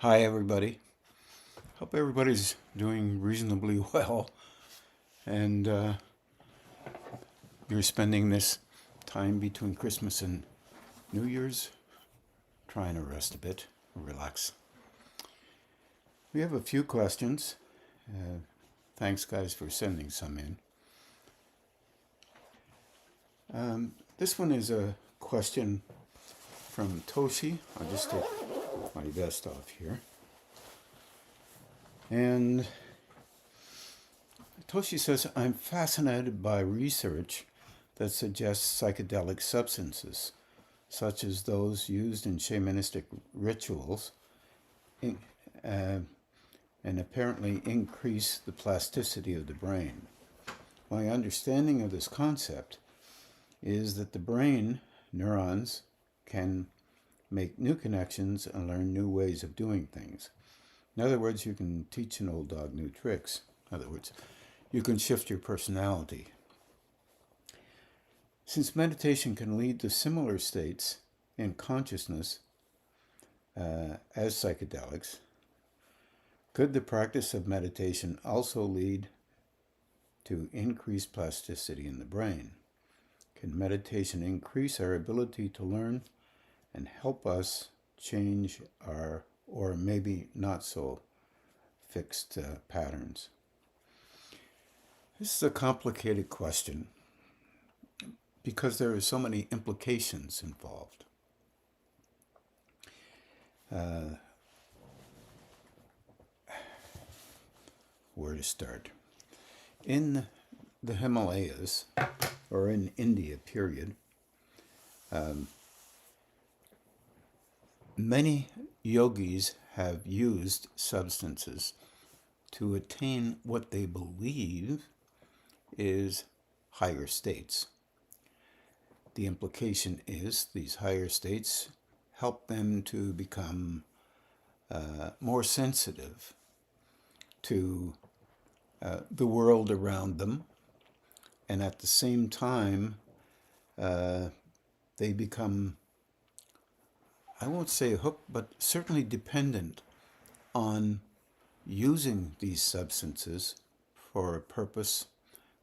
Hi, everybody. Hope everybody's doing reasonably well, and you're spending this time between Christmas and New Year's trying to rest a bit, relax. We have a few questions. Thanks, guys, for sending some in. This one is a question from Toshi. I'll just take my vest off here. And Toshi says, I'm fascinated by research that suggests psychedelic substances, such as those used in shamanistic rituals, and apparently increase the plasticity of the brain. My understanding of this concept is that the brain, neurons, can make new connections and learn new ways of doing things. In other words, you can teach an old dog new tricks. In other words, you can shift your personality. Since meditation can lead to similar states in consciousness as psychedelics, could the practice of meditation also lead to increased plasticity in the brain? Can meditation increase our ability to learn and help us change our, or maybe not so, fixed patterns? This is a complicated question because there are so many implications involved. Where to start? In the Himalayas, or in India, period, many yogis have used substances to attain what they believe is higher states. The implication is these higher states help them to become more sensitive to the world around them, and at the same time they become, I won't say hooked, but certainly dependent on using these substances for a purpose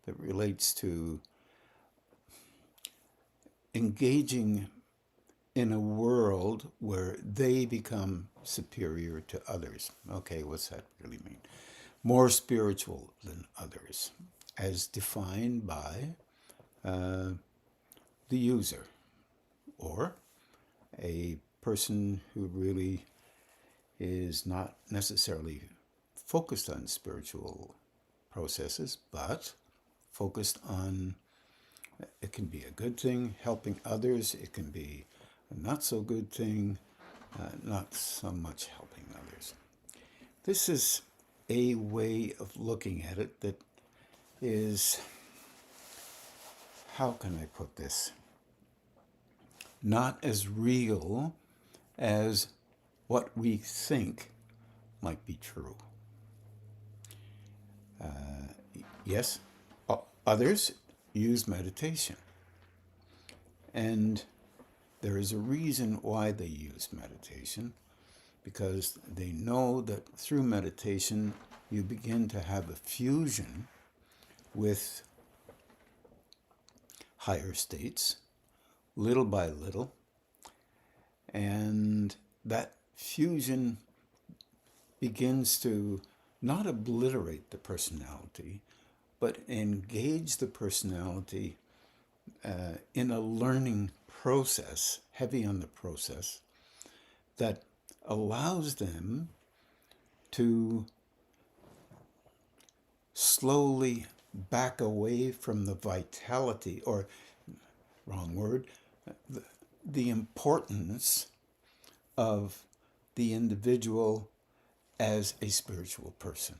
that relates to engaging in a world where they become superior to others. Okay, what's that really mean? More spiritual than others, as defined by the user, or a person who really is not necessarily focused on spiritual processes, but focused on, it can be a good thing, helping others. It can be a not so good thing, not so much helping others. This is a way of looking at it that is, how can I put this? Not as real as what we think might be true. Yes, others use meditation, and there is a reason why they use meditation, because they know that through meditation you begin to have a fusion with higher states, little by little, and that fusion begins to not obliterate the personality, but engage the personality in a learning process, heavy on the process, that allows them to slowly back away from the vitality, or, wrong word, the importance of the individual as a spiritual person,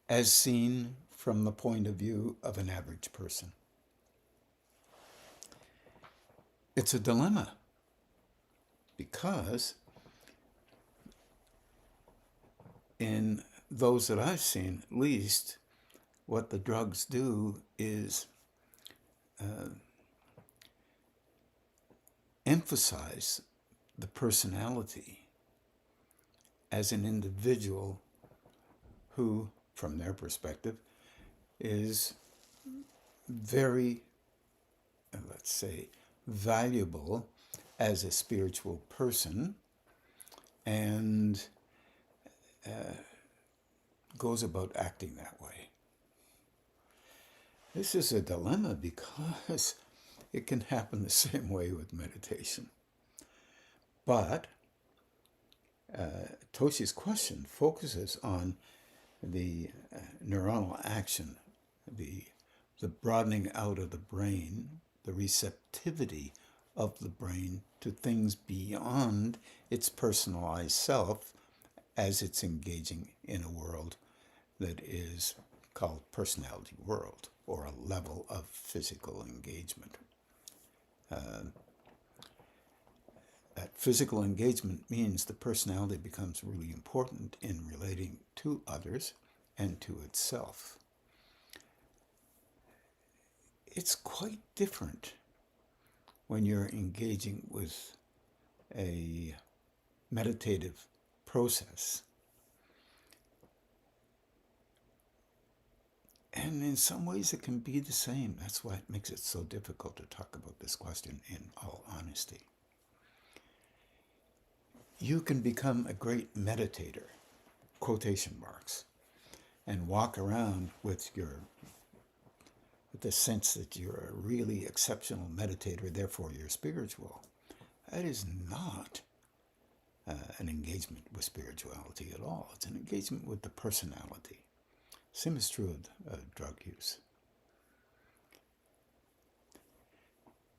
as seen from the point of view of an average person. It's a dilemma, because in those that I've seen, at least, what the drugs do is emphasize the personality as an individual who, from their perspective, is very, let's say, valuable as a spiritual person, and goes about acting that way. This is a dilemma because it can happen the same way with meditation. But Toshi's question focuses on the neuronal action, the broadening out of the brain, the receptivity of the brain to things beyond its personalized self as it's engaging in a world that is called personality world, or a level of physical engagement. That physical engagement means the personality becomes really important in relating to others and to itself. It's quite different when you're engaging with a meditative process. And in some ways it can be the same. That's why it makes it so difficult to talk about this question in all honesty. You can become a great meditator, quotation marks, and walk around with the sense that you're a really exceptional meditator, therefore you're spiritual. That is not an engagement with spirituality at all. It's an engagement with the personality. Same is true of drug use.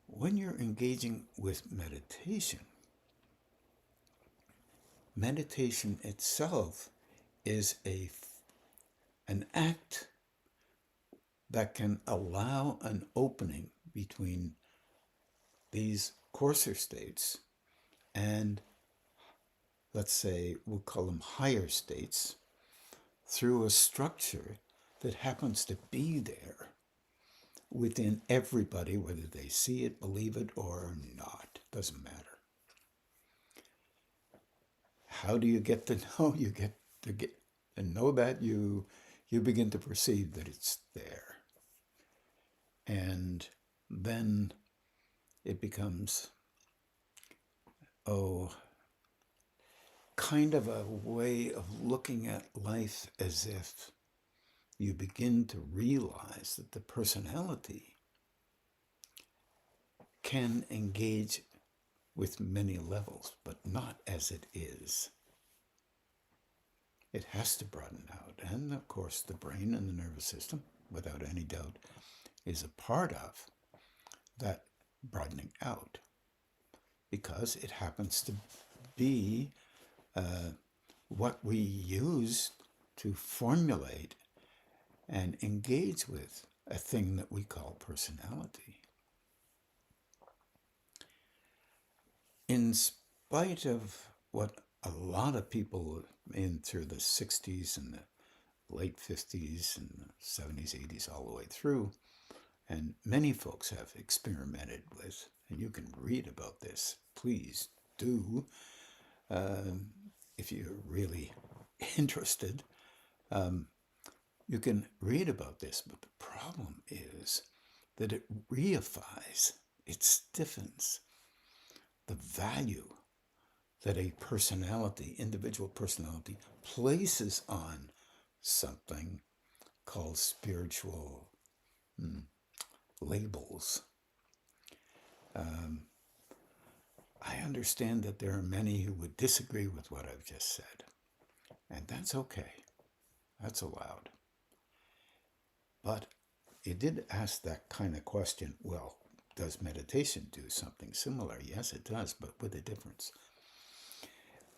When you're engaging with meditation, meditation itself is an act that can allow an opening between these coarser states and, let's say, we'll call them higher states, through a structure that happens to be there within everybody, whether they see it, believe it, or not. Doesn't matter. How do you get to know? You get to know that you begin to perceive that it's there. And then it becomes, kind of a way of looking at life as if you begin to realize that the personality can engage with many levels, but not as it is. It has to broaden out. And of course, the brain and the nervous system, without any doubt, is a part of that broadening out, because it happens to be what we use to formulate and engage with a thing that we call personality. In spite of what a lot of people in through the 60s and the late 50s and the 70s, 80s, all the way through, and many folks have experimented with, and you can read about this, please do, if you're really interested. You can read about this, but the problem is that it reifies, it stiffens the value that a personality, individual personality, places on something called spiritual labels. I understand that there are many who would disagree with what I've just said, and that's okay. That's allowed. But you did ask that kind of question, well, does meditation do something similar? Yes, it does, but with a difference.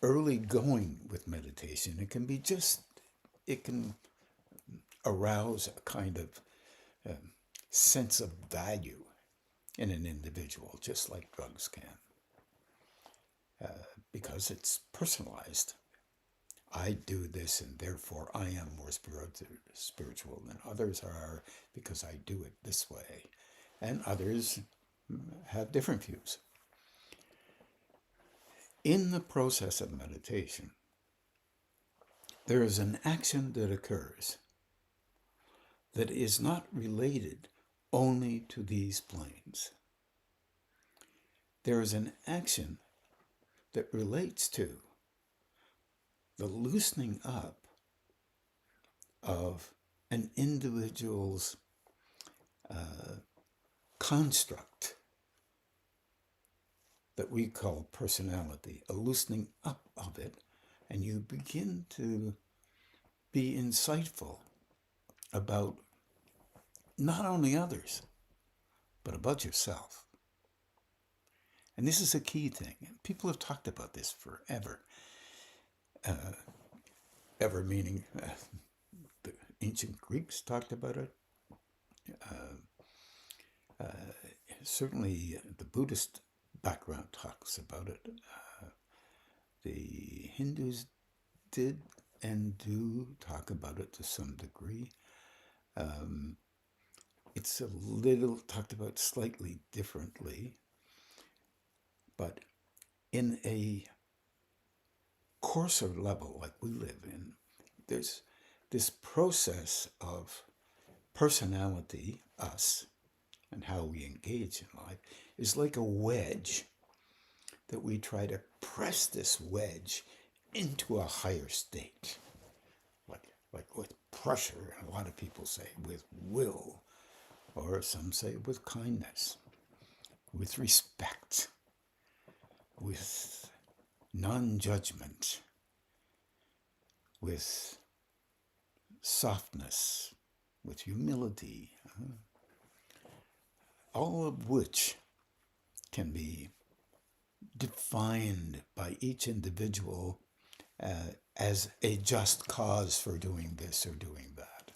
Early going with meditation, it can arouse a kind of sense of value in an individual, just like drugs can, because it's personalized. I do this and therefore I am more spiritual than others are because I do it this way. And others have different views. In the process of meditation, there is an action that occurs that is not related only to these planes. There is an action that relates to the loosening up of an individual's construct that we call personality, a loosening up of it, and you begin to be insightful about not only others, but about yourself. And this is a key thing. People have talked about this forever. Ever meaning the ancient Greeks talked about it. Certainly the Buddhist background talks about it. The Hindus did and do talk about it to some degree. It's a little talked about slightly differently, but in a coarser level like we live in, there's this process of personality, us, and how we engage in life is like a wedge that we try to press this wedge into a higher state, like with pressure, and a lot of people say with will, or some say with kindness, with respect, with non-judgment, with softness, with humility, all of which can be defined by each individual as a just cause for doing this or doing that.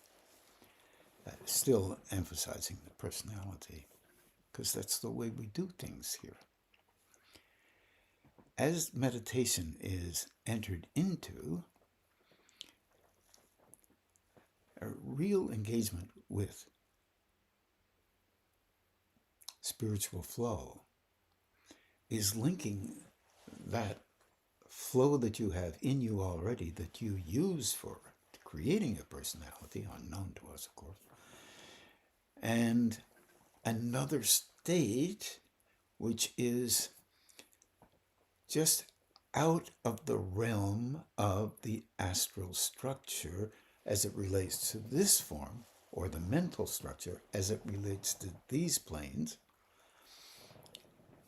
Still emphasizing the personality, because that's the way we do things here. As meditation is entered into, a real engagement with spiritual flow is linking that flow that you have in you already, that you use for creating a personality, unknown to us, of course, and another state which is just out of the realm of the astral structure as it relates to this form, or the mental structure as it relates to these planes.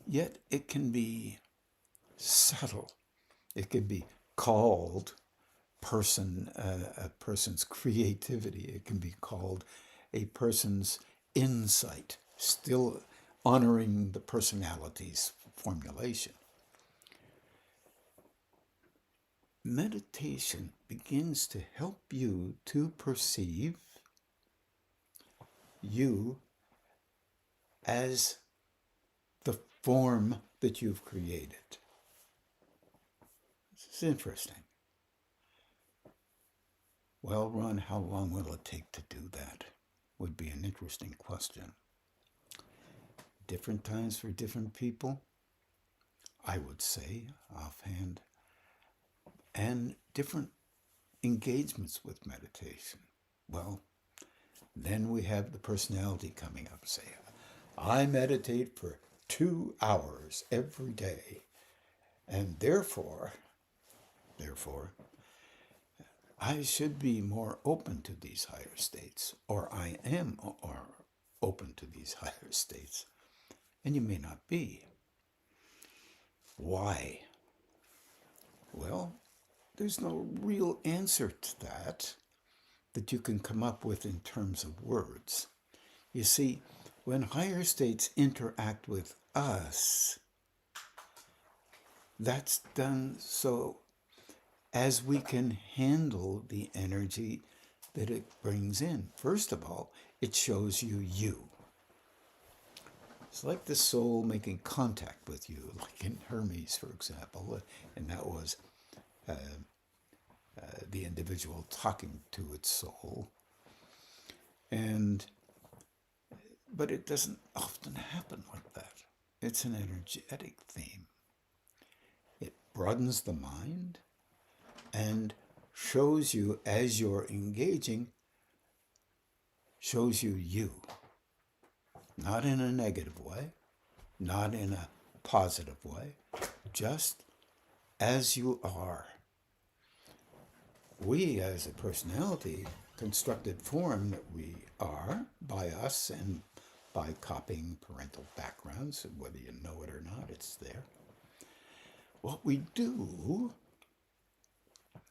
Yet it can be subtle. It can be called a person's creativity. It can be called a person's insight, still honoring the personality's formulation. Meditation begins to help you to perceive you as the form that you've created. This is interesting. Well, Ron, how long will it take to do that? Would be an interesting question. Different times for different people, I would say, offhand, and different engagements with meditation. Well, then we have the personality coming up, say, I meditate for 2 hours every day, and therefore, I should be more open to these higher states, or I am open to these higher states, and you may not be. Why? Well, there's no real answer to that you can come up with in terms of words. You see, when higher states interact with us, that's done so as we can handle the energy that it brings in. First of all, it shows you. It's like the soul making contact with you, like in Hermes, for example, and that was the individual talking to its soul. But it doesn't often happen like that. It's an energetic theme. It broadens the mind and shows you as you're engaging, shows you, not in a negative way, not in a positive way, just as you are. We, as a personality, constructed form that we are by us and by copying parental backgrounds, whether you know it or not, it's there. What we do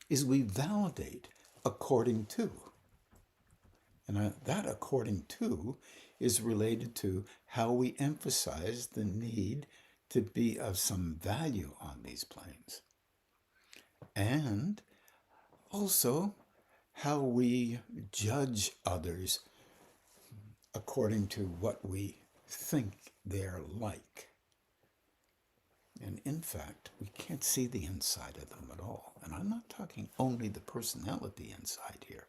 is we validate according to. And that according to is related to how we emphasize the need to be of some value on these planes. And also how we judge others according to what we think they're like. And in fact, we can't see the inside of them at all. And I'm not talking only the personality inside here.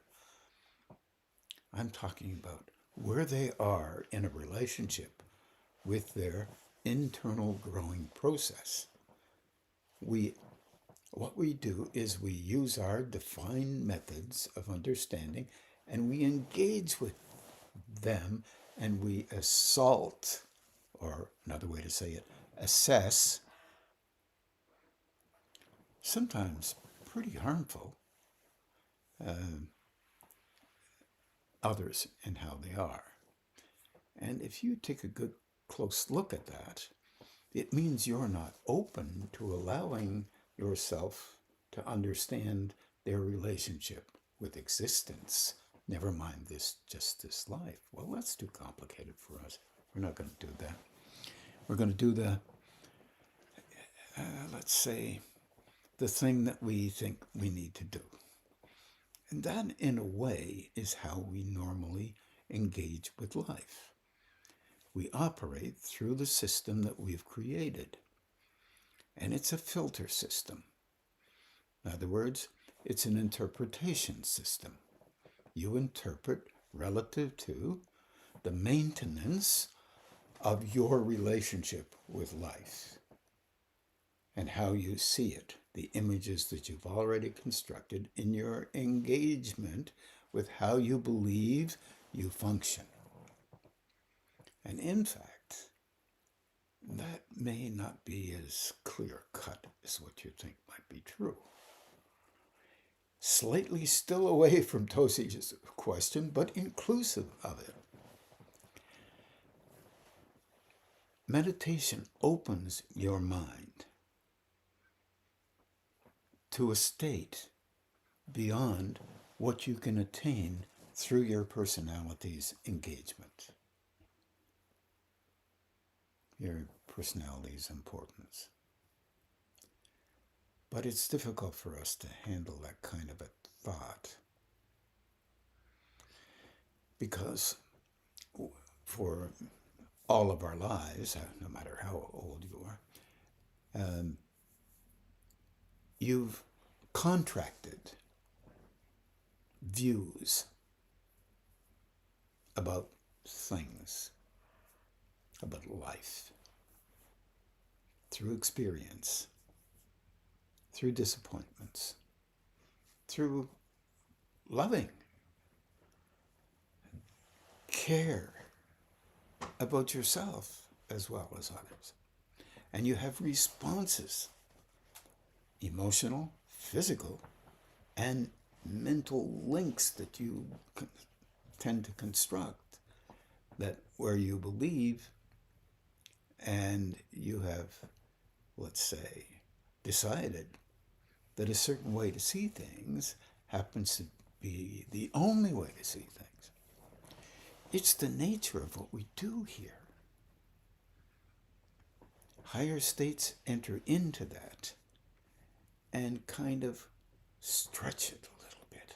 I'm talking about where they are in a relationship with their internal growing process. What we do is we use our defined methods of understanding and we engage with them and we assault, or another way to say it, assess, sometimes pretty harmful, others and how they are. And if you take a good close look at that, it means you're not open to allowing yourself to understand their relationship with existence. Never mind just this life. Well, that's too complicated for us. We're not going to do that. We're going to do let's say, the thing that we think we need to do. And that, in a way, is how we normally engage with life. We operate through the system that we've created. And it's a filter system. In other words, it's an interpretation system. You interpret relative to the maintenance of your relationship with life and how you see it, the images that you've already constructed in your engagement with how you believe you function. And in fact, that may not be as clear-cut as what you think might be true. Slightly still away from Tosi's question, but inclusive of it. Meditation opens your mind to a state beyond what you can attain through your personality's engagement, your personality's importance. But it's difficult for us to handle that kind of a thought because for all of our lives, no matter how old you are, you've contracted views about things, about life, through experience, through disappointments, through loving, care about yourself as well as others. And you have responses, emotional, physical, and mental links that you tend to construct, that where you believe and you have, let's say, decided that a certain way to see things happens to be the only way to see things. It's the nature of what we do here. Higher states enter into that and kind of stretch it a little bit.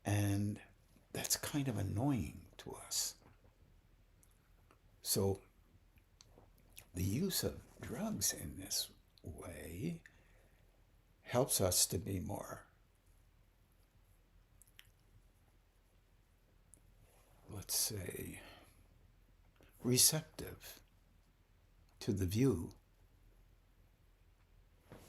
And that's kind of annoying to us. So the use of drugs in this way helps us to be more, let's say, receptive to the view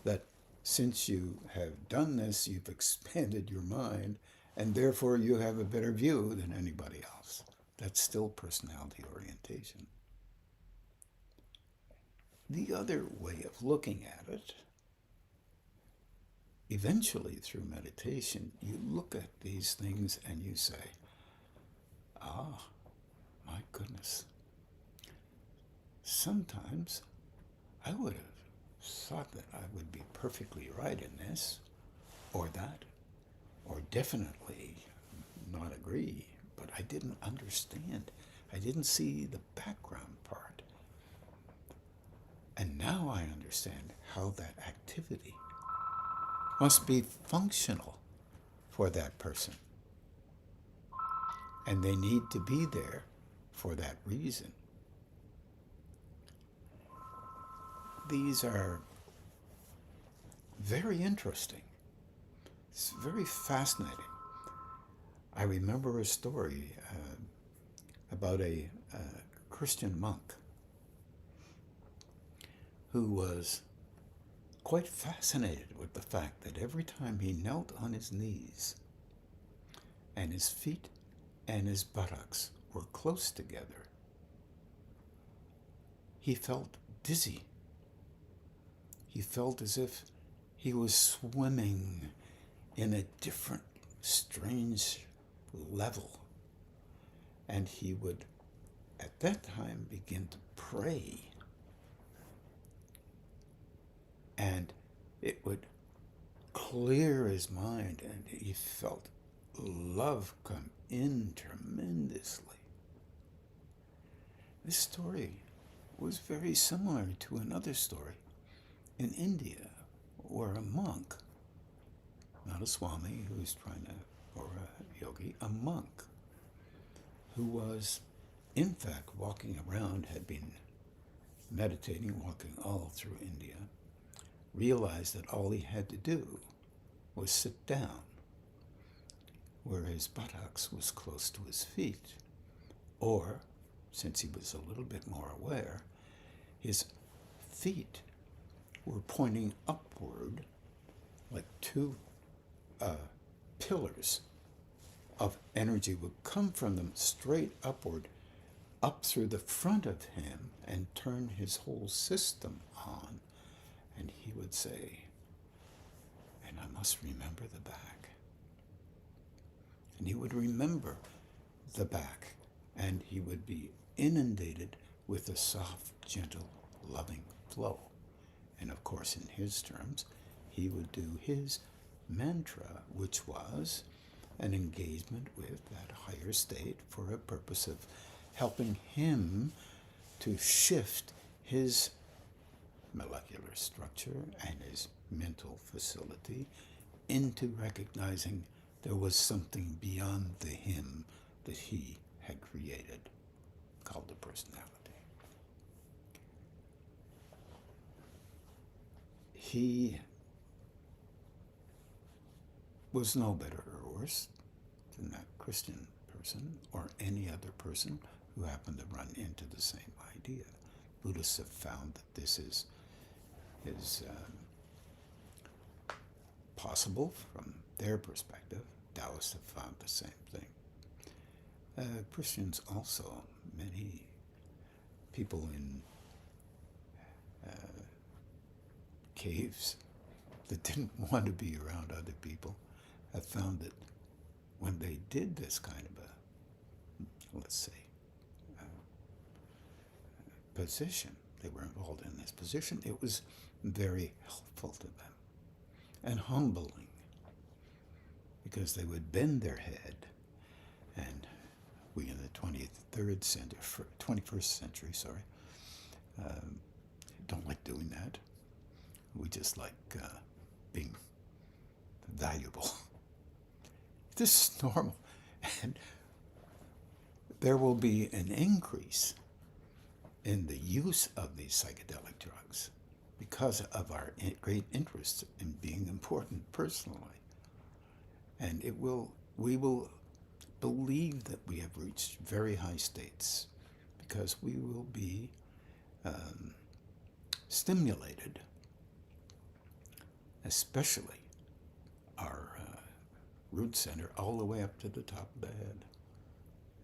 that since you have done this, you've expanded your mind, and therefore you have a better view than anybody else. That's still personality orientation. The other way of looking at it, eventually through meditation, you look at these things and you say, ah, my goodness. Sometimes I would have thought that I would be perfectly right in this or that, or definitely not agree, but I didn't understand. I didn't see the background part. And now I understand how that activity must be functional for that person. And they need to be there for that reason. These are very interesting. It's very fascinating. I remember a story about a Christian monk who was quite fascinated with the fact that every time he knelt on his knees and his feet and his buttocks were close together, he felt dizzy. He felt as if he was swimming in a different, strange level. And he would, at that time, begin to pray. And it would clear his mind, and he felt love come in tremendously. This story was very similar to another story in India, where a monk, not a swami who's trying to, or a yogi, a monk who was, in fact, walking around, had been meditating, walking all through India, realized that all he had to do was sit down where his buttocks was close to his feet, or, since he was a little bit more aware, his feet were pointing upward like two pillars of energy would come from them straight upward, up through the front of him, and turn his whole system on. And he would say, and I must remember the back. And he would remember the back, and he would be inundated with a soft, gentle, loving flow. And of course, in his terms, he would do his mantra, which was an engagement with that higher state for a purpose of helping him to shift his molecular structure and his mental facility into recognizing there was something beyond the him that he had created, called the personality. He was no better or worse than that Christian person or any other person who happened to run into the same idea. Buddhists have found that this is possible from their perspective. Taoists have found the same thing. Christians also, many people in caves that didn't want to be around other people have found that when they did this kind of a, let's say, position, they were involved in this position, it was very helpful to them and humbling, because they would bend their head, and we in the 21st century, don't like doing that. We just like being valuable. This is normal. And there will be an increase in the use of these psychedelic drugs because of our great interest in being important personally. And we will believe that we have reached very high states because we will be stimulated especially our root center all the way up to the top of the head.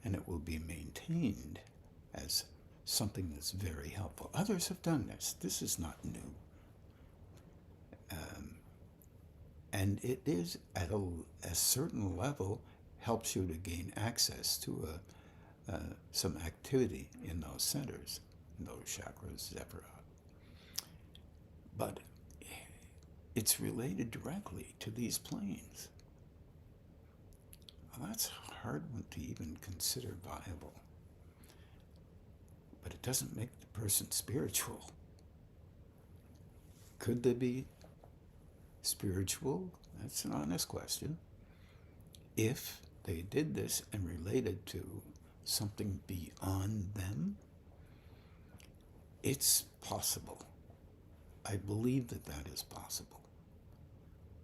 And it will be maintained as something that's very helpful. Others have done this. This is not new. And it is at a certain level helps you to gain access to some activity in those centers, in those chakras, etc. But it's related directly to these planes. Well, that's a hard one to even consider viable. But it doesn't make the person spiritual. Could they be spiritual? That's an honest question. If they did this and related to something beyond them, it's possible. I believe that that is possible.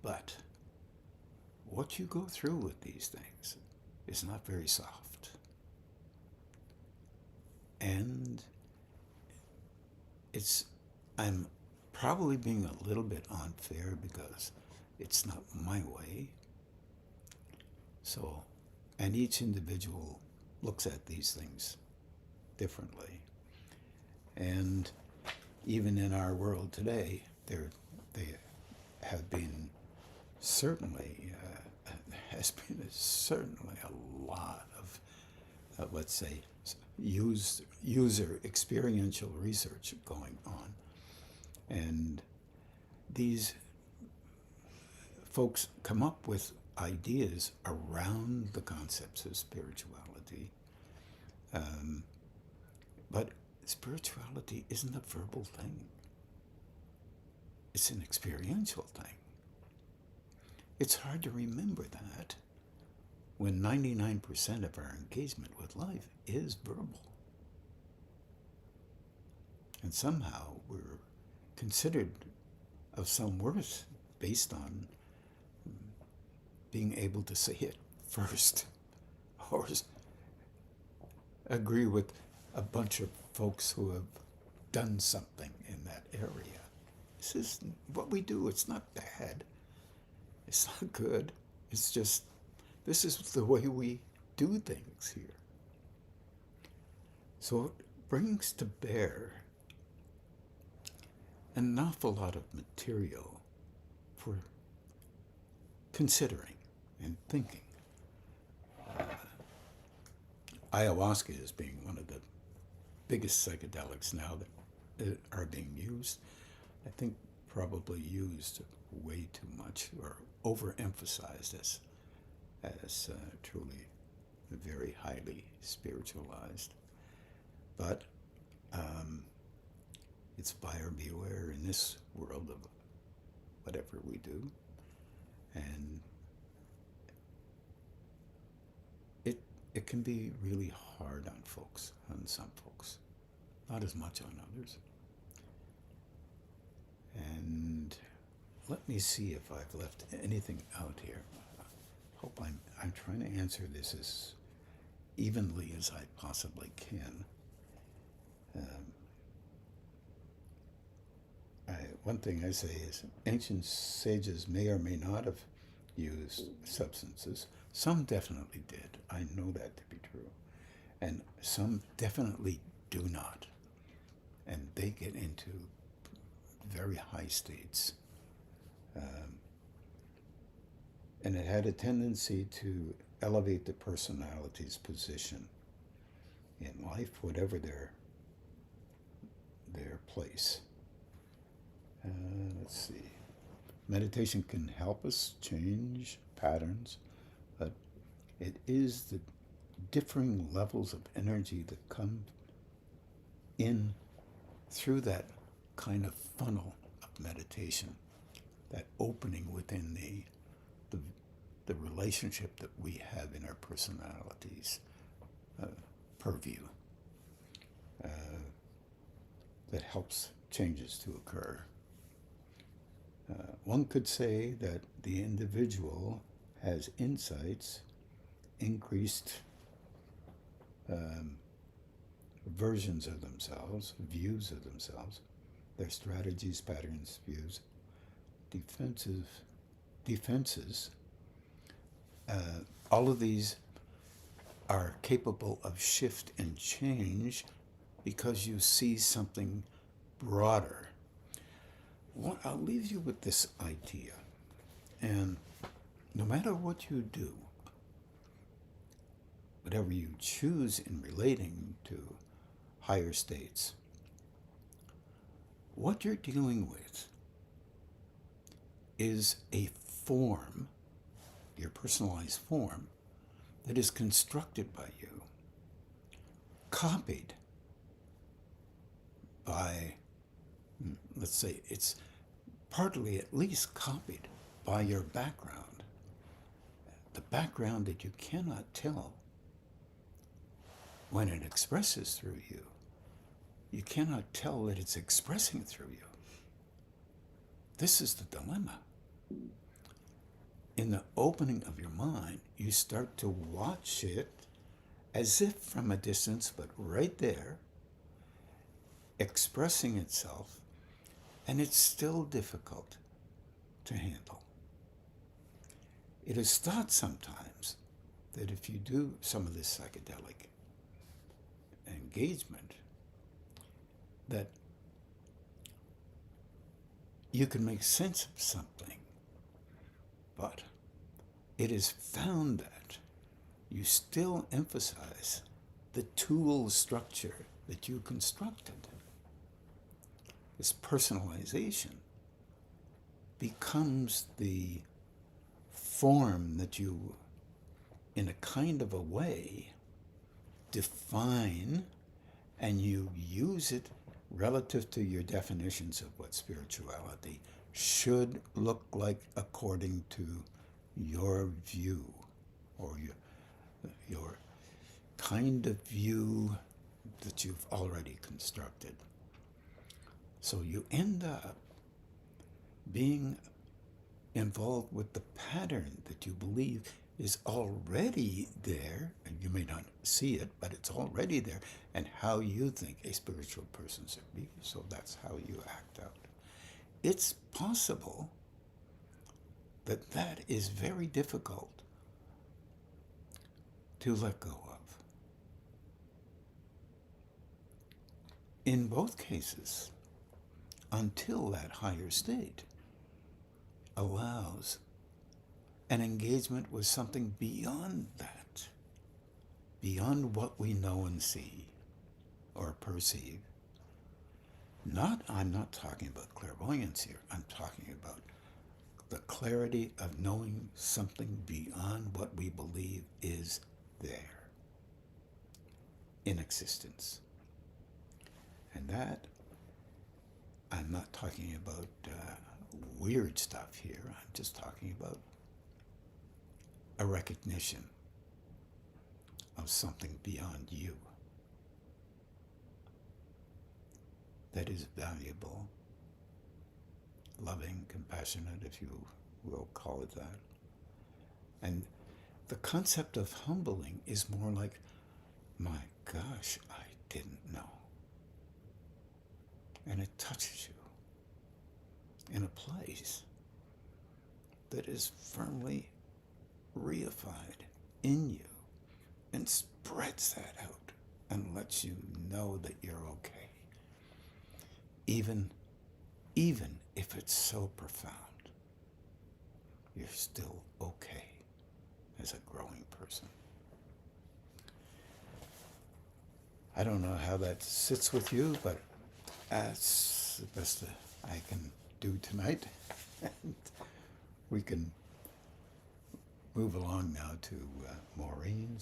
But what you go through with these things is not very soft. And I'm probably being a little bit unfair because it's not my way. So, and each individual looks at these things differently. And even in our world today, they have been certainly, has been certainly a lot of let's say, user experiential research going on. And these folks come up with ideas around the concepts of spirituality. But spirituality isn't a verbal thing. It's an experiential thing. It's hard to remember that when 99% of our engagement with life is verbal. And somehow we're considered of some worth based on being able to say it first or agree with a bunch of folks who have done something in that area. This is what we do. It's not bad. It's not good. It's just, this is the way we do things here. So it brings to bear an awful lot of material for considering and thinking. Ayahuasca is being one of the biggest psychedelics now that are being used. I think probably used way too much or overemphasized as truly very highly spiritualized. But it's buyer beware in this world of whatever we do. And it can be really hard on folks, on some folks, not as much on others. And let me see if I've left anything out here. Hope I'm trying to answer this as evenly as I possibly can. One thing I say is ancient sages may or may not have used substances. Some definitely did. I know that to be true. And some definitely do not. And they get into very high states. And it had a tendency to elevate the personality's position in life, whatever their place. Let's see. Meditation can help us change patterns, but it is the differing levels of energy that come in through that kind of funnel of meditation, that opening within the relationship that we have in our personalities purview that helps changes to occur. One could say that the individual has insights, increased versions of themselves, views of themselves, their strategies, patterns, views, defenses, all of these are capable of shift and change because you see something broader. I'll leave you with this idea. And no matter what you do, whatever you choose in relating to higher states, what you're dealing with is a form, your personalized form, that is constructed by you, copied by, let's say, it's partly at least copied by your background, the background that you cannot tell when it expresses through you. You cannot tell that it's expressing through you. This is the dilemma. In the opening of your mind, you start to watch it as if from a distance, but right there, expressing itself, and it's still difficult to handle. It is thought sometimes that if you do some of this psychedelic engagement, that you can make sense of something, but it is found that you still emphasize the tool structure that you constructed. This personalization becomes the form that you, in a kind of a way, define, and you use it relative to your definitions of what spirituality should look like according to your view, or your kind of view that you've already constructed. So you end up being involved with the pattern that you believe is already there, and you may not see it, but it's already there, and how you think a spiritual person should be, so that's how you act out. It's possible that that is very difficult to let go of. In both cases, until that higher state allows an engagement with something beyond that, beyond what we know and see or perceive. I'm not talking about clairvoyance here. I'm talking about the clarity of knowing something beyond what we believe is there in existence. And that, I'm not talking about weird stuff here. I'm just talking about a recognition of something beyond you that is valuable, loving, compassionate, if you will call it that. And the concept of humbling is more like, my gosh, I didn't know. And it touches you in a place that is firmly reified in you and spreads that out and lets you know that you're okay. Even if it's so profound, you're still okay as a growing person. I don't know how that sits with you, but that's the best I can do tonight. And we can move along now to Maureen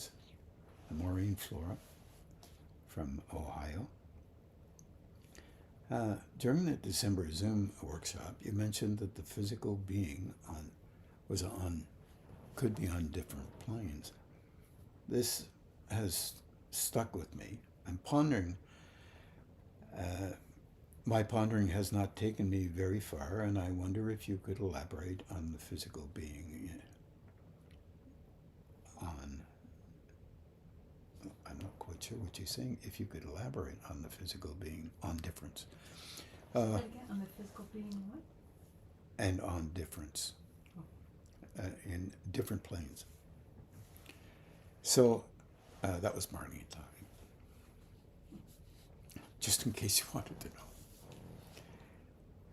Flora from Ohio. During the December Zoom workshop, you mentioned that the physical being could be on different planes. This has stuck with me. I'm pondering. My pondering has not taken me very far, and I wonder if you could elaborate on the physical being. I'm not quite sure what you're saying. If you could elaborate on the physical being, on difference. Say again, on the physical being what? and on difference in different planes. So that was Marlene talking, just in case you wanted to know.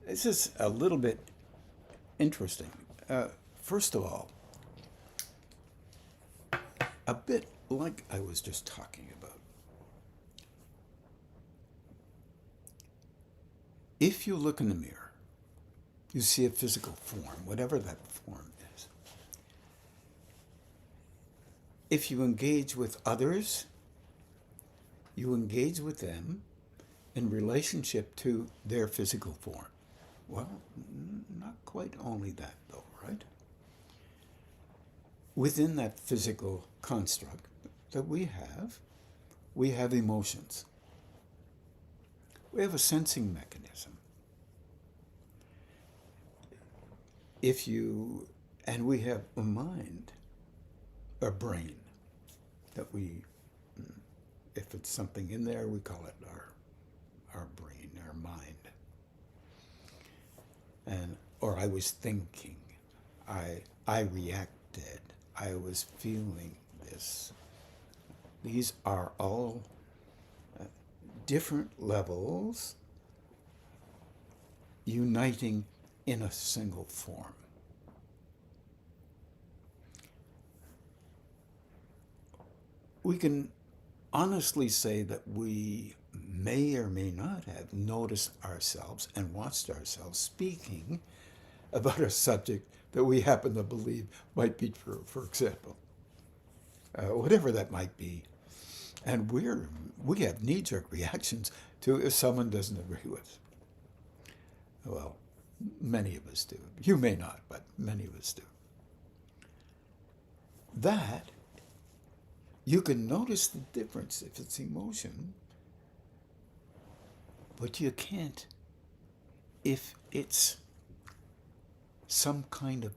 This is a little bit interesting. First of all, a bit like I was just talking about. If you look in the mirror, you see a physical form, whatever that form is. If you engage with others, you engage with them in relationship to their physical form. Well, not quite only that though, right? Within that physical construct that we have emotions. We have a sensing mechanism. And we have a mind, a brain, that if it's something in there, we call it our brain, our mind. Or I was thinking, I reacted, I was feeling this. These are all different levels uniting in a single form. We can honestly say that we may or may not have noticed ourselves and watched ourselves speaking about a subject that we happen to believe might be true, for example. Whatever that might be. And we have knee-jerk reactions to if someone doesn't agree with us. Well, many of us do. You may not, but many of us do. That, you can notice the difference if it's emotion, but you can't if it's some kind of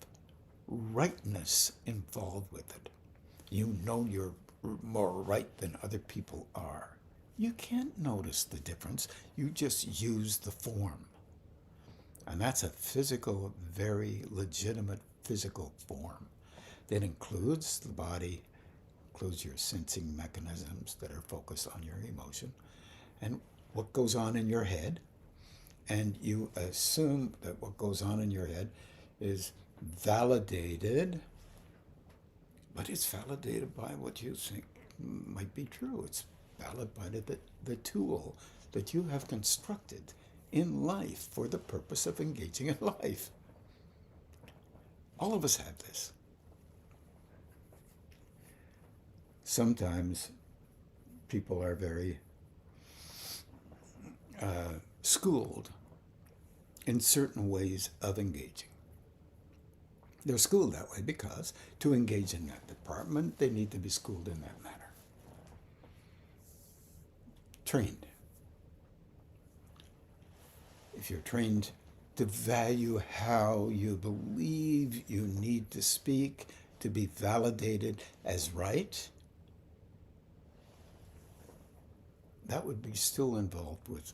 rightness involved with it. You know you're more right than other people are. You can't notice the difference. You just use the form. And that's a physical, very legitimate physical form that includes the body, includes your sensing mechanisms that are focused on your emotion, and what goes on in your head. And you assume that what goes on in your head is validated, but it's validated by what you think might be true. It's validated by the tool that you have constructed in life for the purpose of engaging in life. All of us have this. Sometimes people are very schooled in certain ways of engaging. They're schooled that way because to engage in that department, they need to be schooled in that manner. Trained. If you're trained to value how you believe you need to speak to be validated as right, that would be still involved with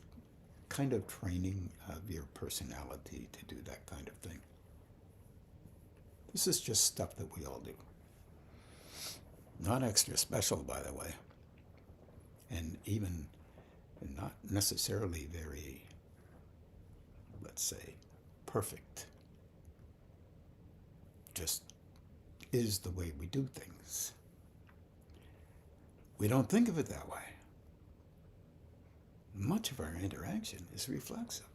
kind of training of your personality to do that kind of thing. This is just stuff that we all do. Not extra special, by the way, and even not necessarily very, let's say, perfect. Just is the way we do things. We don't think of it that way. Much of our interaction is reflexive.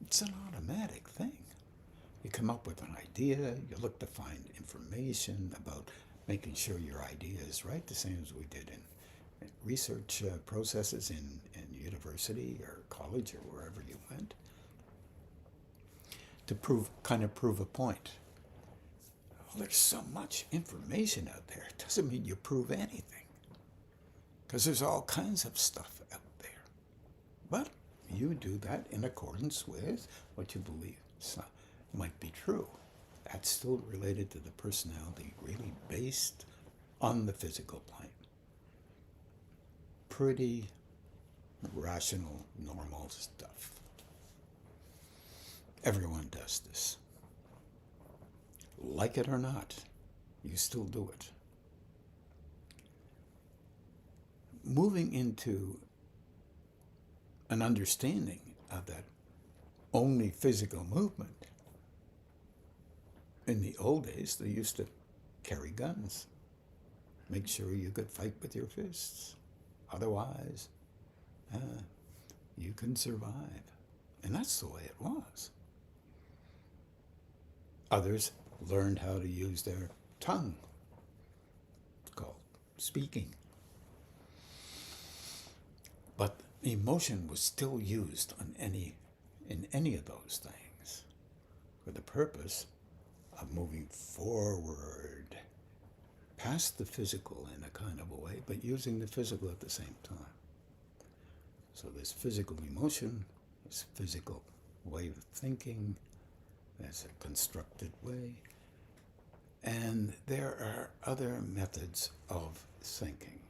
It's an automatic thing. You come up with an idea, you look to find information about making sure your idea is right, the same as we did in research processes in university or college or wherever you went, to prove a point. Well, there's so much information out there. It doesn't mean you prove anything, because there's all kinds of stuff out there. But you do that in accordance with what you believe might be true. That's still related to the personality, really based on the physical plane. Pretty rational, normal stuff. Everyone does this. Like it or not, you still do it. Moving into an understanding of that only physical movement. In the old days, they used to carry guns. Make sure you could fight with your fists. Otherwise, you can survive. And that's the way it was. Others learned how to use their tongue. It's called speaking. But emotion was still used in any of those things for the purpose of moving forward past the physical in a kind of a way, but using the physical at the same time. So there's physical emotion, there's physical way of thinking, there's a constructed way, and there are other methods of thinking.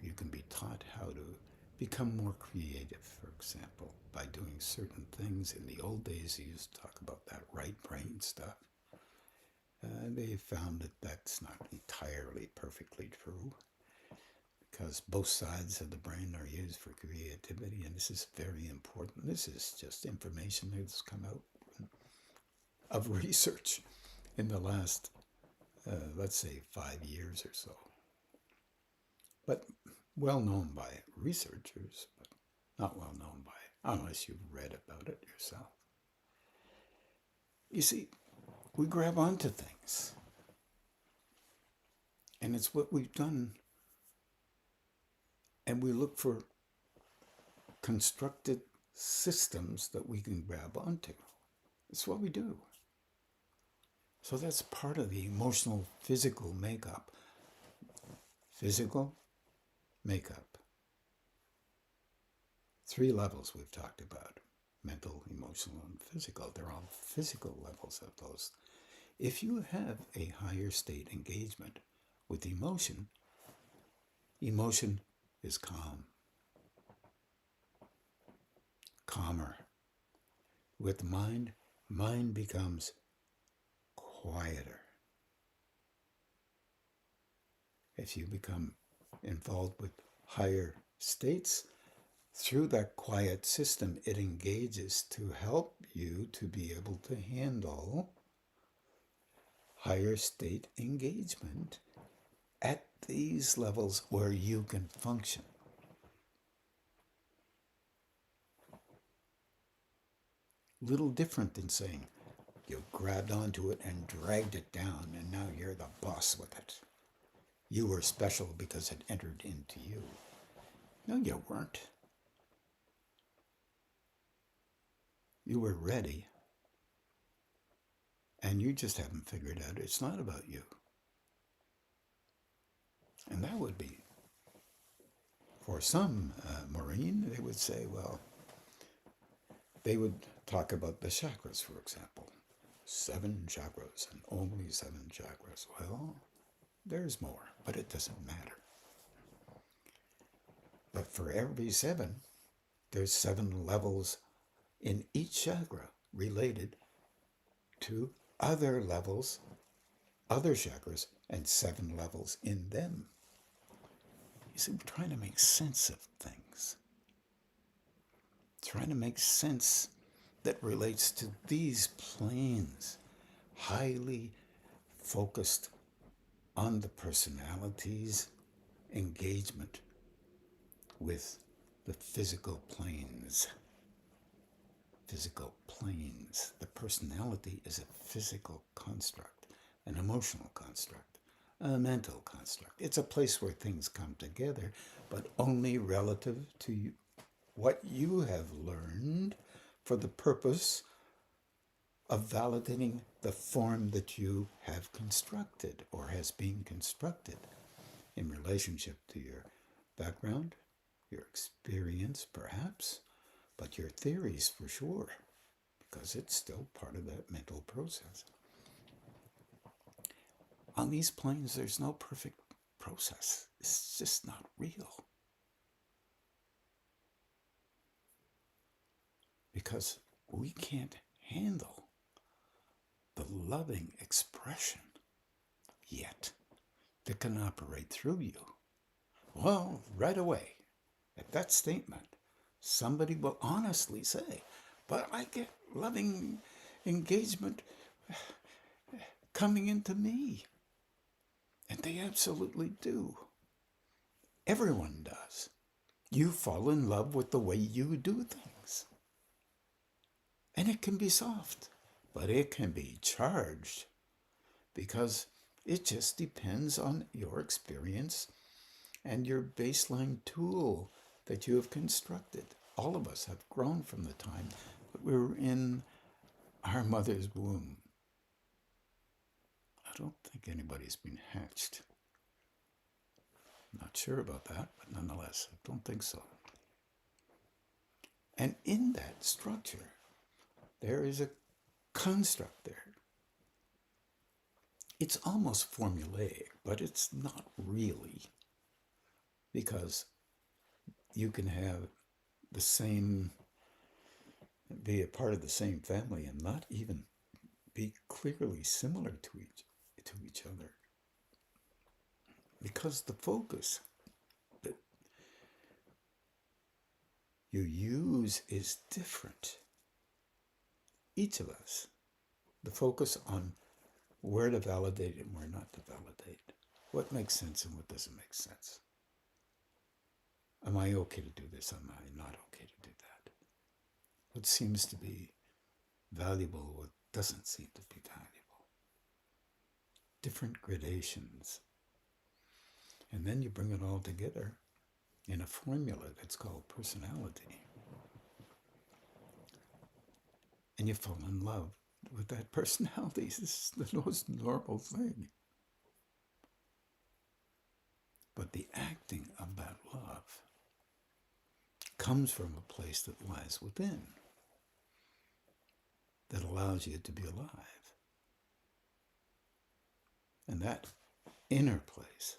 You can be taught how to become more creative, for example, by doing certain things. In the old days, they used to talk about that right brain stuff. They found that that's not entirely perfectly true, because both sides of the brain are used for creativity, and this is very important. This is just information that's come out of research in the last, let's say, 5 years or so. But well known by researchers, but not well known by, unless you've read about it yourself. You see, we grab onto things. And it's what we've done. And we look for constructed systems that we can grab onto. It's what we do. So that's part of the emotional, physical makeup. Physical makeup. 3 levels we've talked about. Mental, emotional, and physical. They're all physical levels of those. If you have a higher state engagement with emotion, emotion is calm. Calmer. With mind, mind becomes quieter. If you become involved with higher states, through that quiet system, it engages to help you to be able to handle higher state engagement at these levels where you can function. Little different than saying you grabbed onto it and dragged it down and now you're the boss with it. You were special because it entered into you. No, you weren't. You were ready, and you just haven't figured out it's not about you. And that would be, for some Marine, they would say, well, they would talk about the chakras, for example. 7 chakras, and only 7 chakras. Well, there's more, but it doesn't matter. But for every 7, there's 7 levels in each chakra related to other levels, other chakras, and 7 levels in them. You see, we're trying to make sense of things. Trying to make sense that relates to these planes, highly focused on the personality's engagement with the physical planes. Physical planes. The personality is a physical construct, an emotional construct, a mental construct. It's a place where things come together, but only relative to what you have learned for the purpose of validating the form that you have constructed or has been constructed in relationship to your background, your experience perhaps, but your theories for sure, because it's still part of that mental process. On these planes, there's no perfect process. It's just not real. because we can't handle the loving expression yet that can operate through you. Well, right away, at that statement, somebody will honestly say, but I get loving engagement coming into me. And they absolutely do. Everyone does. You fall in love with the way you do things. And it can be soft, but it can be charged because it just depends on your experience and your baseline tool that you have constructed. All of us have grown from the time that we were in our mother's womb. I don't think anybody's been hatched. Not sure about that, but nonetheless, I don't think so. And in that structure, there is a construct there. It's almost formulaic, but it's not really, because you can have the same, be a part of the same family and not even be clearly similar to each other. Because the focus that you use is different. Each of us, the focus on where to validate and where not to validate. What makes sense and what doesn't make sense. Am I okay to do this? Am I not okay to do that? What seems to be valuable, what doesn't seem to be valuable. Different gradations. And then you bring it all together in a formula that's called personality. And you fall in love with that personality. This is the most normal thing. But the acting of that love comes from a place that lies within, that allows you to be alive. And that inner place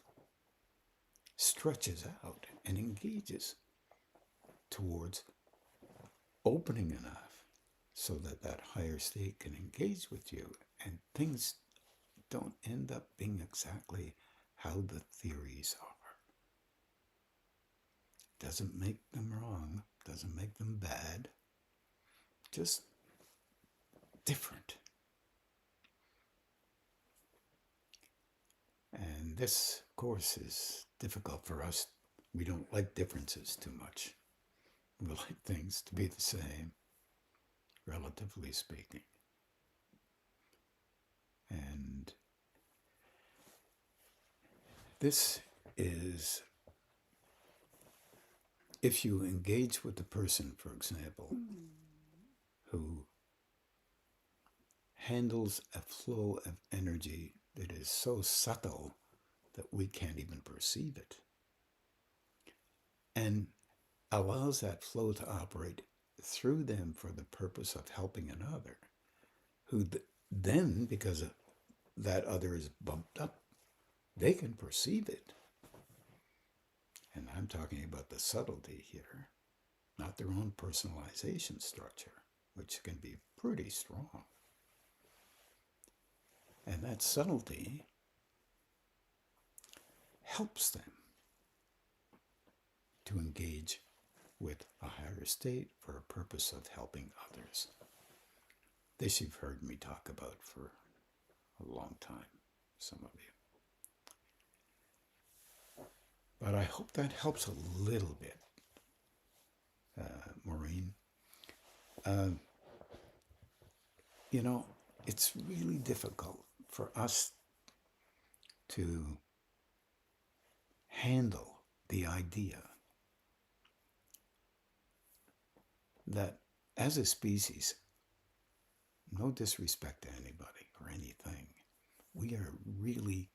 stretches out and engages towards opening enough so that that higher state can engage with you, and things don't end up being exactly how the theories are. Doesn't make them wrong, doesn't make them bad, just different. And this, of course, is difficult for us. We don't like differences too much. We like things to be the same, relatively speaking. And this is, if you engage with the person, for example, who handles a flow of energy that is so subtle that we can't even perceive it, and allows that flow to operate through them for the purpose of helping another, who then, because that other is bumped up, they can perceive it. And I'm talking about the subtlety here, not their own personalization structure, which can be pretty strong. And that subtlety helps them to engage with a higher state for a purpose of helping others. This you've heard me talk about for a long time, some of you. But I hope that helps a little bit, Maureen. It's really difficult for us to handle the idea that as a species, no disrespect to anybody or anything, we are really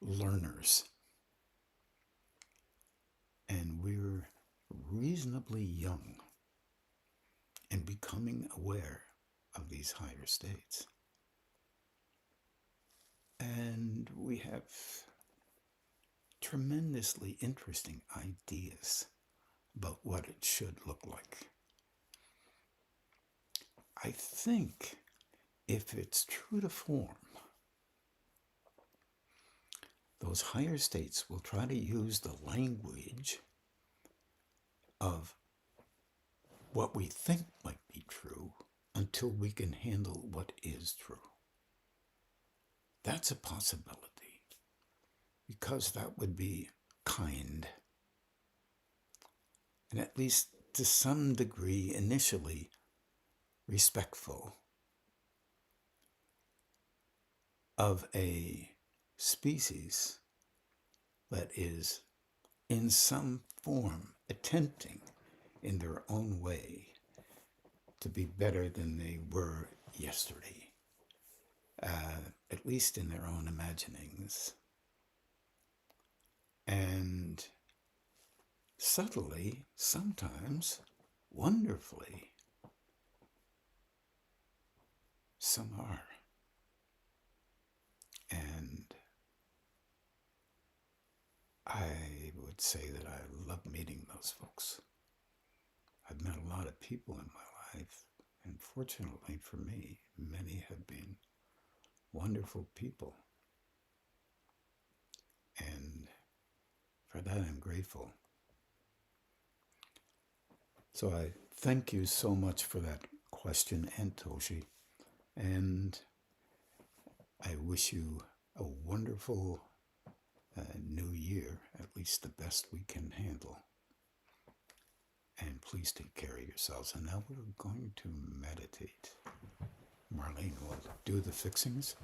learners. And we're reasonably young and becoming aware of these higher states. And we have tremendously interesting ideas about what it should look like. I think if it's true to form, those higher states will try to use the language of what we think might be true until we can handle what is true. That's a possibility, because that would be kind, and at least to some degree initially respectful of a species that is in some form attempting in their own way to be better than they were yesterday, at least in their own imaginings. And subtly, sometimes wonderfully, some are. And I would say that I love meeting those folks. I've met a lot of people in my life, and fortunately for me, many have been wonderful people. And for that, I'm grateful. So I thank you so much for that question, Antoshi. And I wish you a wonderful new year, at least the best we can handle. And please take care of yourselves. And now we're going to meditate. Marlene will do the fixings.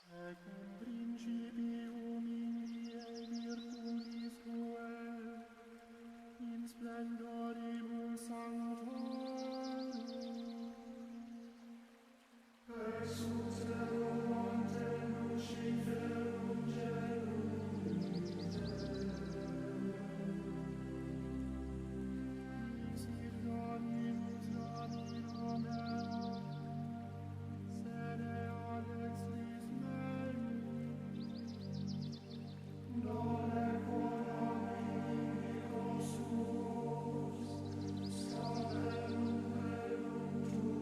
Ec in principium in die virtutis tuae, in splendoribus sanctorum, ex ut terra ante luciferum genui, Dixit Dominus Domino meo, sede Alexis mei, done quodam inimicos tuos, scavenum velum tuum.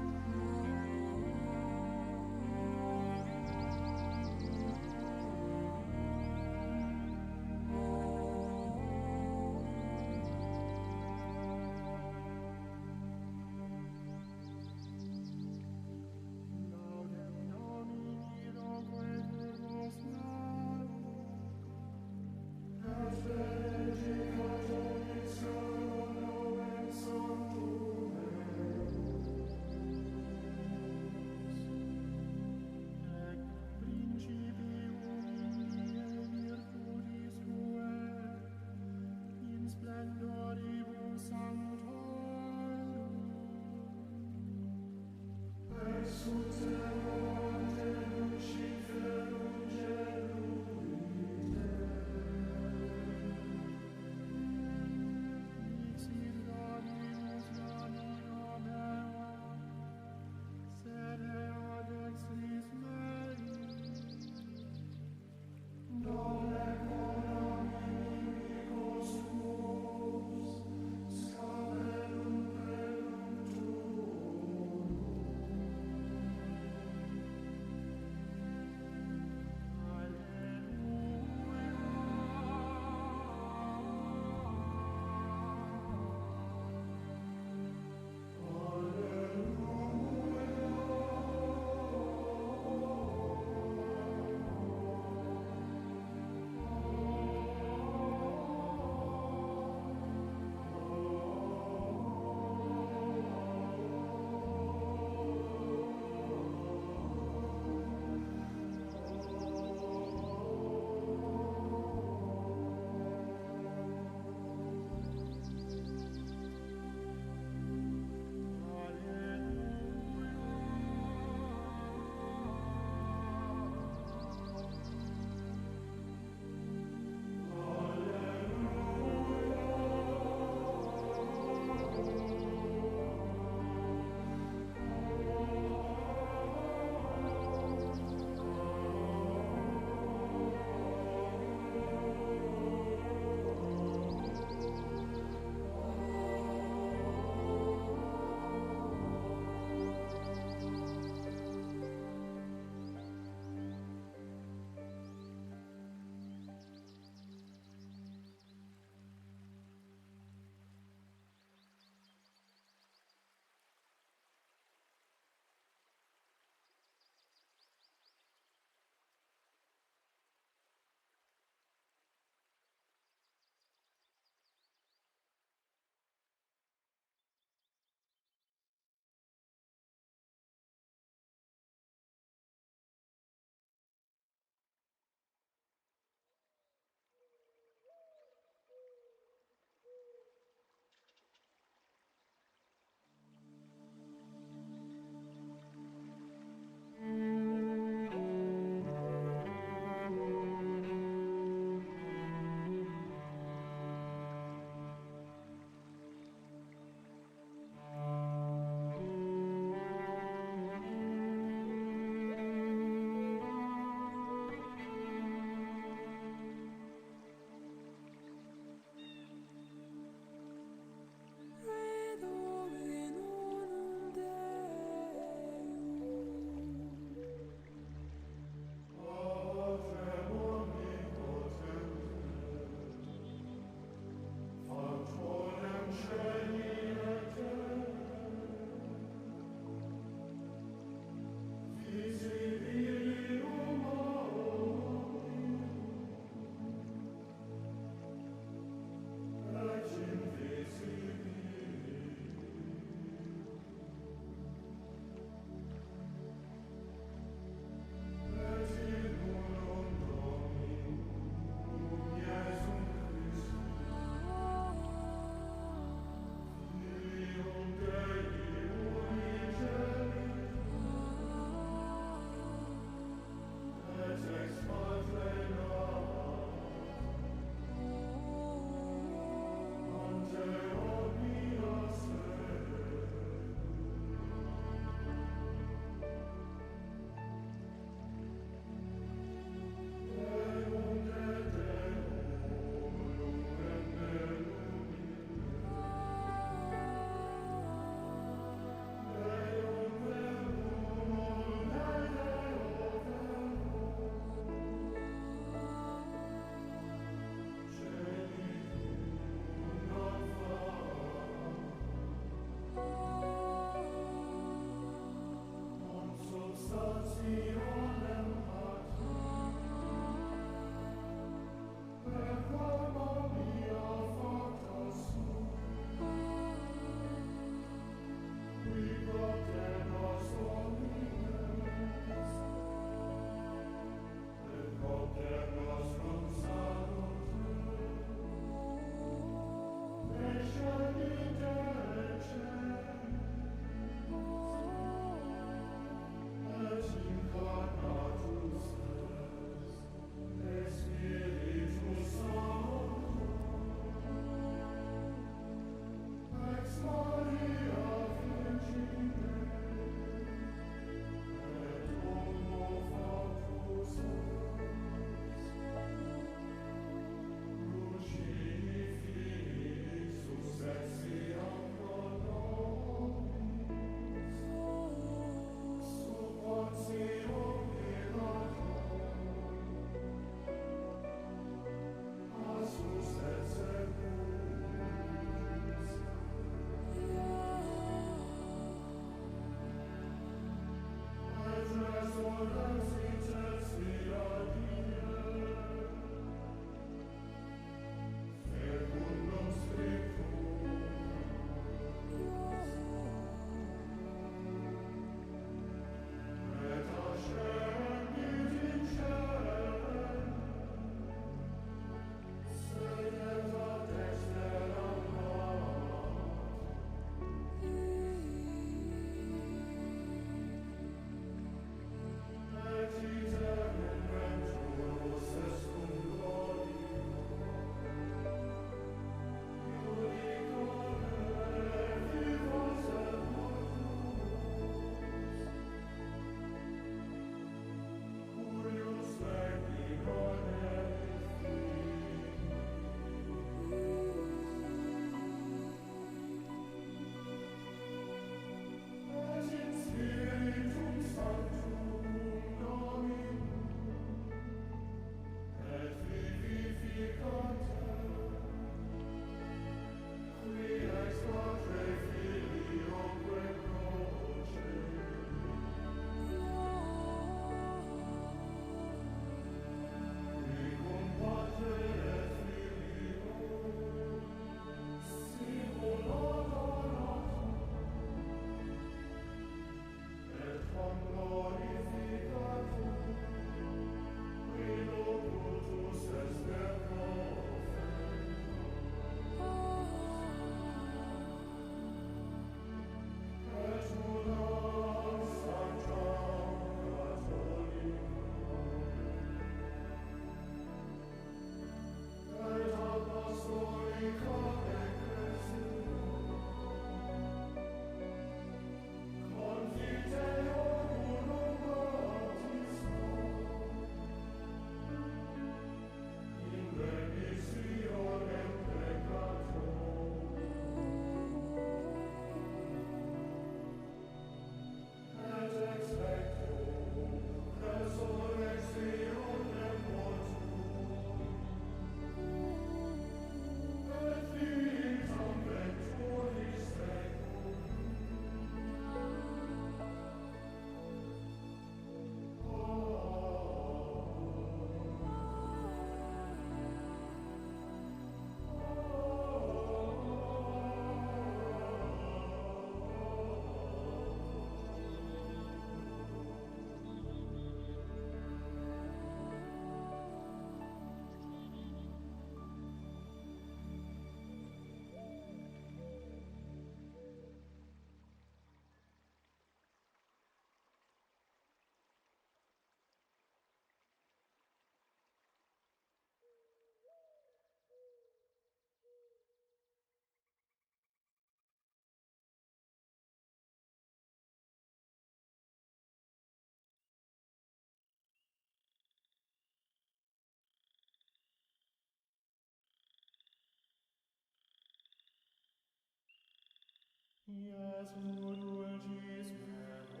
Iesu dulcis memoria,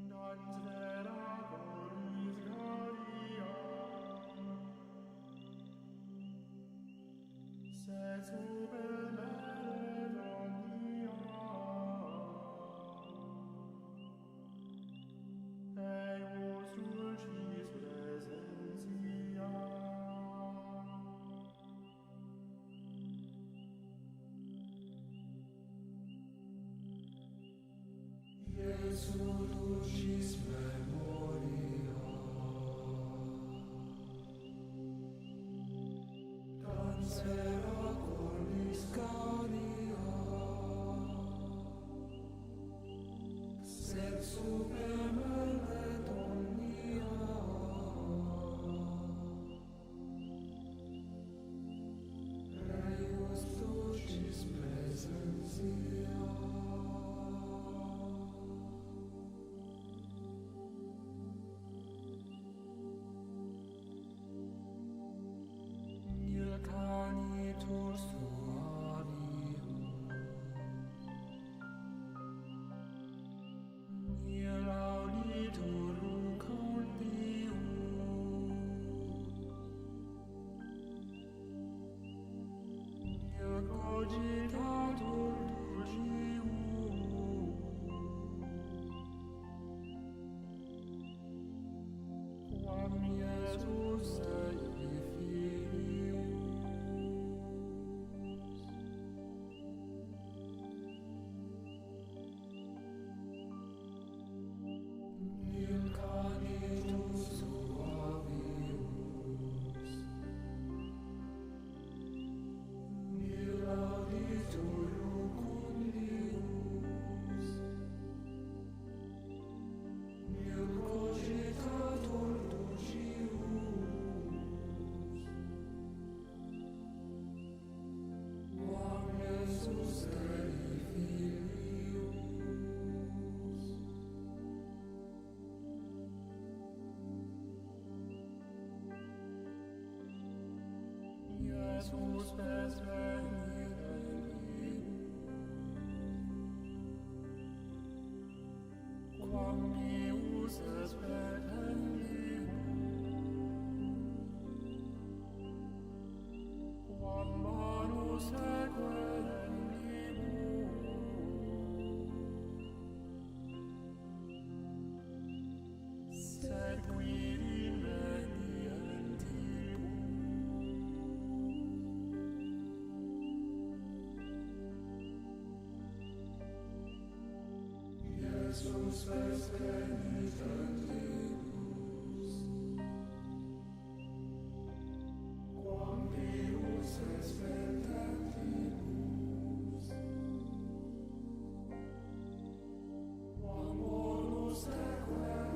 dans veragoris gloria, sed super mele omnia, eius dulcis presentia. Iesu dulcis memoria, dans veragoris gloria, sed super mele omnia, eius dulcis presentia. Nil canitur suavium, nil auditur condium, nil cogitatur dulcium, quam Iesus Dei Filius. Nil canitus suavius, nil auditur condius, nil cogitatur dulcius, quam Iesus Dei Filius. Iesus est venire vivus, quam pius est petendimus, quam manus sequendimus, sed quid invenientibus. Iesus est penitentibus, quam pius est petentibus, quam bonus sequentibus,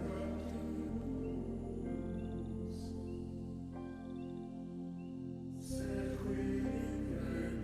sed quid invenientibus.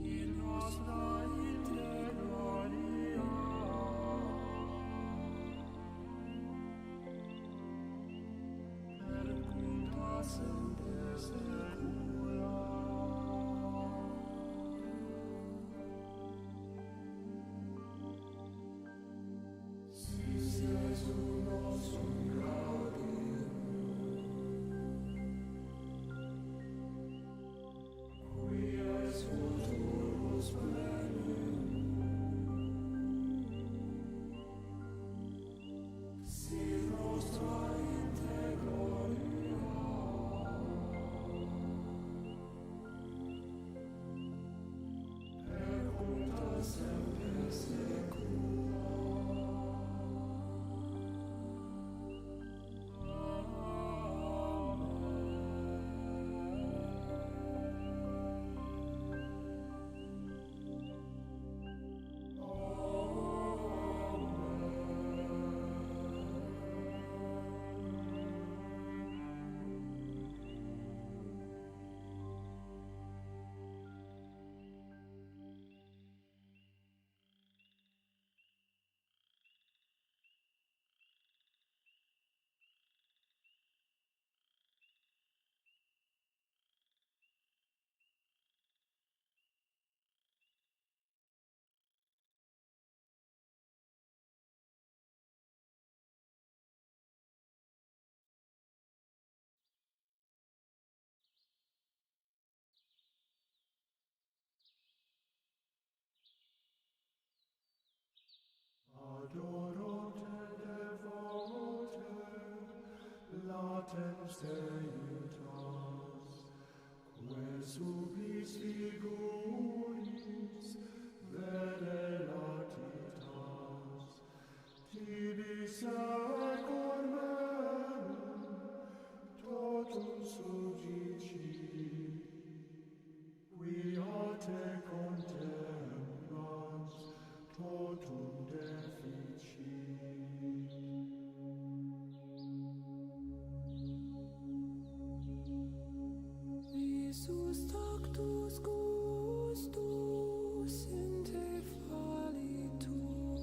in nostra integralia, per cunta semper secula. Si Jesum nostrum gaudium, qui es futurus plenum, si nostra integralia, per cunta semper secula. Adoro te, devomo te, latent Deitas, que subis figuris, vere latitas, tibi secor merum, totum subdici, quia te contemplans, totum deficit. Visus tactus gustus in te fallitur,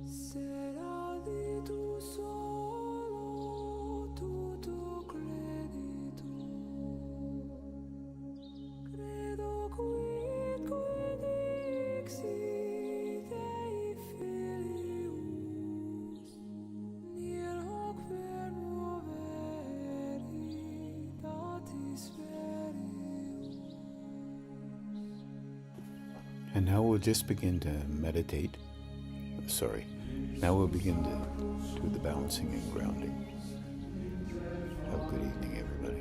sed auditus solo tuto creditur. Credo quid dixit Dei filius, nihil hoc verbo veritatis verius. And now we'll just begin to meditate. Sorry. Now we'll begin to do the balancing and grounding. Have a good evening, everybody.